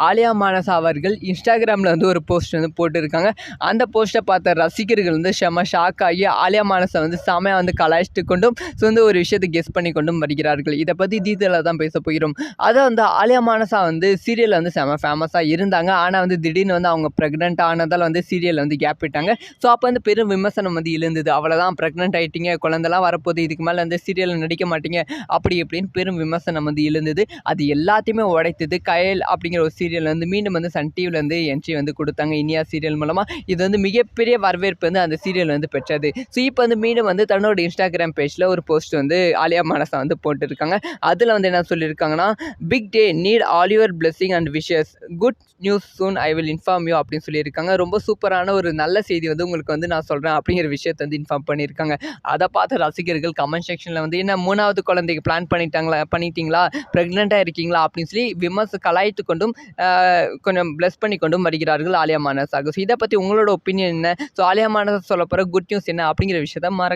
ஆலியா மானசா அவர்கள் இன்ஸ்டாகிராமில் வந்து ஒரு போஸ்ட் வந்து போட்டிருக்காங்க. அந்த போஸ்ட்டை பார்த்த ரசிகர்கள் வந்து செம ஷாக் ஆகி ஆலியா மானசா வந்து செமையாக வந்து கலாய்ச்சிட்டு கொண்டும் வந்து ஒரு விஷயத்தை கெஸ் பண்ணி கொண்டும் வருகிறார்கள். இதை பற்றி டீட்டெயிலாக தான் பேச போகிறோம். அதை வந்து ஆலியா மானசா வந்து சீரியலில் வந்து செம ஃபேமஸாக இருந்தாங்க. ஆனால் வந்து திடீர்னு வந்து அவங்க ப்ரெக்னென்ட் ஆனதால் வந்து சீரியலில் வந்து கேப் விட்டாங்க. ஸோ அப்போ வந்து பெரும் விமர்சனம் வந்து எழுந்தது. அவ்வளோதான், ப்ரெக்னென்ட் ஆகிட்டீங்க, குழந்தெல்லாம் வரப்போகுது, இதுக்கு மேலே வந்து சீரியலில் நடிக்க மாட்டீங்க அப்படி இப்படின்னு பெரும் விமர்சனம் வந்து எழுந்தது. அது எல்லாத்தையுமே உடைத்தது கயல் அப்படிங்கிற ஒரு சீரியல் வந்து மீண்டும் வந்து சன் டிவியில் வந்து என்ட்ரி வந்து கொடுத்தாங்க. இனியா சீரியல் மூலமாக இது வந்து மிகப்பெரிய வரவேற்பு வந்து அந்த சீரியல் வந்து பெற்றது. ஸோ இப்போ வந்து மீண்டும் வந்து தன்னோட இன்ஸ்டாகிராம் பேஜில் ஒரு போஸ்ட் வந்து ஆலியா மானசா வந்து போட்டுருக்காங்க. அதில் வந்து என்ன சொல்லியிருக்காங்கன்னா, big day, need all your blessing and wishes, good news soon, I will inform you அப்படின்னு சொல்லியிருக்காங்க. ரொம்ப சூப்பரான ஒரு நல்ல செய்தி வந்து உங்களுக்கு வந்து நான் சொல்கிறேன் அப்படிங்கிற விஷயத்தை வந்து இன்ஃபார்ம் பண்ணியிருக்காங்க. அதை பார்த்த ரசிகர்கள் கமெண்ட் செக்ஷனில் வந்து என்ன 3வது குழந்தைக்கு பிளான் பண்ணிட்டீங்களா, ப்ரெக்னெண்ட்டாக இருக்கீங்களா அப்படின்னு சொல்லி கலாய்த்து கொண்டும் கொஞ்சம் பிளஸ் பண்ணி கொண்டும் வருகிறார்கள் ஆலியா மானசா. ஸோ இதை பற்றி உங்களோட ஒப்பீனியன் என்ன? ஸோ ஆலியா மானசா சொல்ல போகிற குட் நியூஸ் என்ன அப்படிங்கிற விஷயத்தை மறக்க